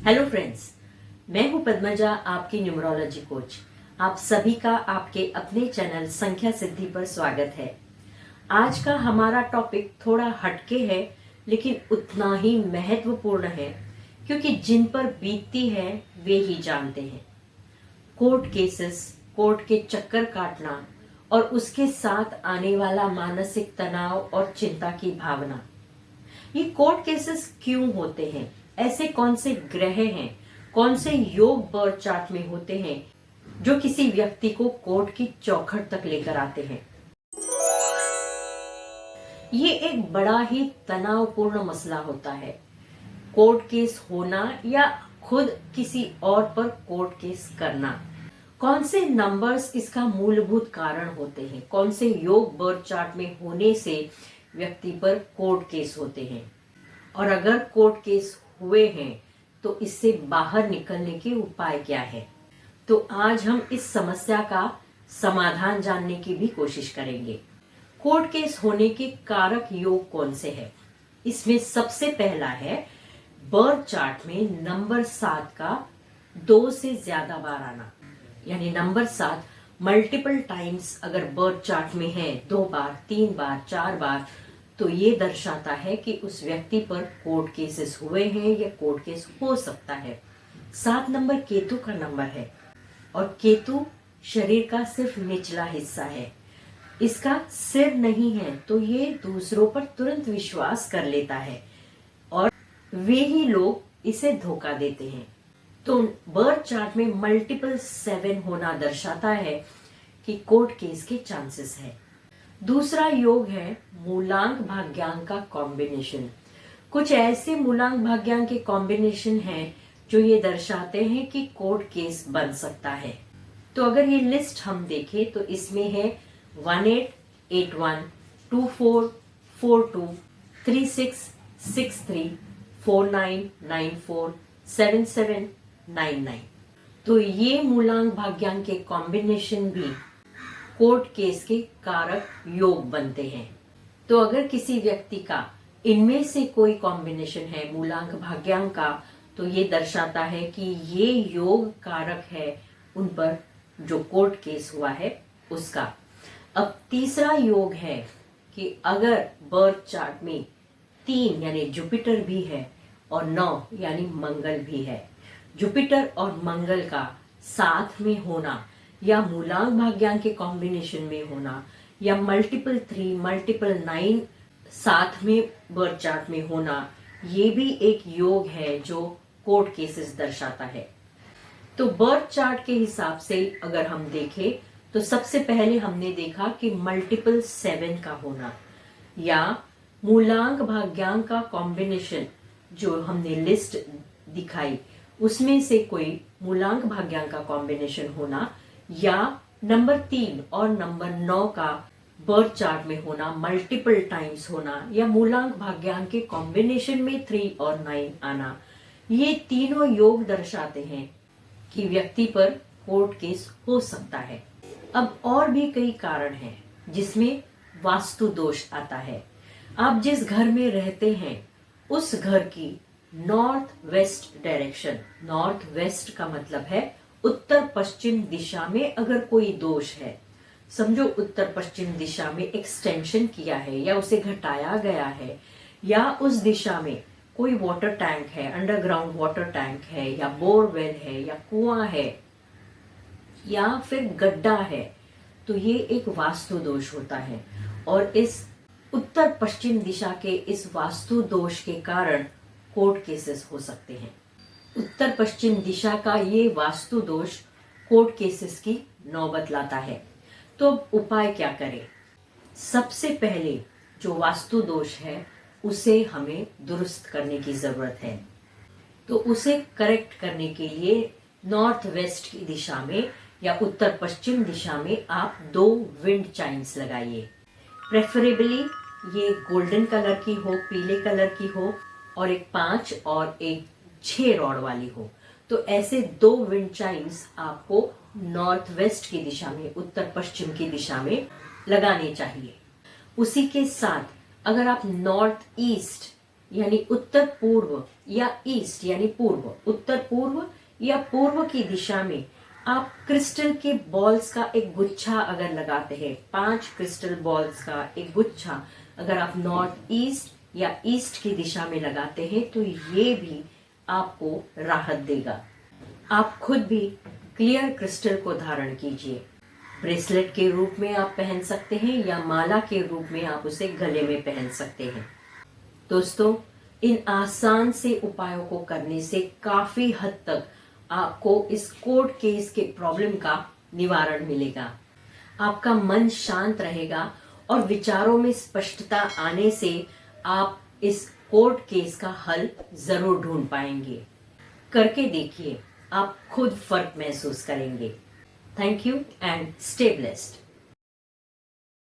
Hello friends, मैं हूं पद्मजा, आपकी न्यूमरोलॉजी कोच। आप सभी का आपके अपने चैनल संख्या सिद्धि पर स्वागत है। आज का हमारा टॉपिक थोड़ा हटके है, लेकिन उतना ही महत्वपूर्ण है, क्योंकि जिन पर बीतती है वे ही जानते हैं। कोर्ट केसेस, कोर्ट के चक्कर काटना और उसके साथ आने वाला मानसिक तनाव और चिंता की भावना। ये कोर्ट केसेस क्यों होते हैं? ऐसे कौन से ग्रह हैं, कौन से योग बर्थ चार्ट में होते हैं जो किसी व्यक्ति को कोर्ट की चौखट तक लेकर आते हैं? ये एक बड़ा ही तनावपूर्ण मसला होता है। कोर्ट केस होना या खुद किसी और पर कोर्ट केस करना। कौन से नंबर्स इसका मूलभूत कारण होते हैं? कौन से योग बर्थ चार्ट में होने से व्यक्ति पर कोर्ट केस होते हैं? और अगर कोर्ट केस हुए हैं तो इससे बाहर निकलने के उपाय क्या है? तो आज हम इस समस्या का समाधान जानने की भी कोशिश करेंगे। कोर्ट केस होने के कारक योग कौन से हैं? इसमें सबसे पहला है बर्थ चार्ट में नंबर 7 का 2 से ज्यादा बार आना। यानी नंबर 7 मल्टीपल टाइम्स अगर बर्थ चार्ट में है, 2 बार, 3 बार, 4 बार, तो ये दर्शाता है कि उस व्यक्ति पर कोर्ट केसेस हुए हैं या कोर्ट केस हो सकता है। 7 नंबर केतु का नंबर है और केतु शरीर का सिर्फ निचला हिस्सा है। इसका सिर नहीं है, तो ये दूसरों पर तुरंत विश्वास कर लेता है और वे ही लोग इसे धोखा देते हैं। तो बर्थ चार्ट में मल्टीपल 7 होना दर्शाता है कि कोर्ट केस के चांसेस है। दूसरा योग है मूलांक भाग्यांक का कॉम्बिनेशन। कुछ ऐसे मूलांक भाग्यांक के कॉम्बिनेशन हैं जो ये दर्शाते हैं कि कोर्ट केस बन सकता है। तो अगर ये लिस्ट हम देखें तो इसमें है 1881, 24, 42, 36, 63, 49, 94, 77, 99। तो ये मूलांक भाग्यांक के कॉम्बिनेशन भी कोर्ट केस के कारक योग बनते हैं। तो अगर किसी व्यक्ति का इनमें से कोई कॉम्बिनेशन है मूलांक भाग्यांक का, तो ये दर्शाता है कि ये योग कारक है उन पर जो कोर्ट केस हुआ है उसका। अब तीसरा योग है कि अगर बर्थ चार्ट में 3 यानी जुपिटर भी है और 9 यानी मंगल भी है। जुपिटर और मंगल का साथ में होना या मूलांक भाग्यांक के कॉम्बिनेशन में होना या मल्टीपल 3, मल्टीपल 9 साथ में बर्थ चार्ट में होना, ये भी एक योग है जो कोर्ट केसेस दर्शाता है। तो बर्थ चार्ट के हिसाब से अगर हम देखें तो सबसे पहले हमने देखा कि मल्टीपल 7 का होना या मूलांक भाग्यांक का कॉम्बिनेशन जो हमने लिस्ट दिखाई उसमें से कोई मूलांक भाग्यांक का कॉम्बिनेशन होना या नंबर 3 और नंबर 9 का बर्थ चार्ट में होना, मल्टीपल टाइम्स होना या मूलांक भाग्यांक के कॉम्बिनेशन में 3 और 9 आना, ये तीनों योग दर्शाते हैं कि व्यक्ति पर कोर्ट केस हो सकता है। अब और भी कई कारण हैं जिसमें वास्तु दोष आता है। आप जिस घर में रहते हैं उस घर की north west direction, north west का मतलब है उत्तर पश्चिम दिशा में अगर कोई दोष है, समझो उत्तर पश्चिम दिशा में एक्सटेंशन किया है या उसे घटाया गया है या उस दिशा में कोई वाटर टैंक है, अंडरग्राउंड वाटर टैंक है या बोरवेल है या कुआं है या फिर गड्ढा है, तो ये एक वास्तु दोष होता है। और इस उत्तर पश्चिम दिशा के इस वास्तु दोष के कारण कोर्ट केसेस हो सकते हैं। उत्तर पश्चिम दिशा का ये वास्तु दोष कोर्ट केसेस की नौबत लाता है। तो उपाय क्या करें? सबसे पहले जो वास्तु दोष है उसे हमें दुरुस्त करने की जरूरत है। तो उसे करेक्ट करने के लिए नॉर्थ वेस्ट की दिशा में या उत्तर पश्चिम दिशा में आप 2 विंड चाइम्स लगाइए। प्रेफरेबली ये गोल्डन कलर की हो, पीले कलर की हो और एक 5 और एक 6 रॉड वाली हो। तो ऐसे 2 विंड चाइम्स आपको नॉर्थ वेस्ट की दिशा में, उत्तर पश्चिम की दिशा में लगाने चाहिए। उसी के साथ अगर आप नॉर्थ ईस्ट यानी उत्तर पूर्व या ईस्ट यानी पूर्व, उत्तर पूर्व या पूर्व की दिशा में आप क्रिस्टल के बॉल्स का एक गुच्छा अगर लगाते हैं, 5 क्रिस्टल बॉल्स का एक गुच्छा अगर आप नॉर्थ ईस्ट या ईस्ट की दिशा में लगाते हैं तो ये भी आपको राहत देगा। आप खुद भी क्लियर क्रिस्टल को धारण कीजिए। ब्रेसलेट के रूप में आप पहन सकते हैं या माला के रूप में आप उसे गले में पहन सकते हैं। दोस्तों, इन आसान से उपायों को करने से काफी हद तक आपको इस कोर्ट केस के प्रॉब्लम का निवारण मिलेगा। आपका मन शांत रहेगा और विचारों में स्पष्टता आने से आप इस कोर्ट केस का हल जरूर ढूंढ पाएंगे। करके देखिए, आप खुद फर्क महसूस करेंगे। Thank you and stay blessed.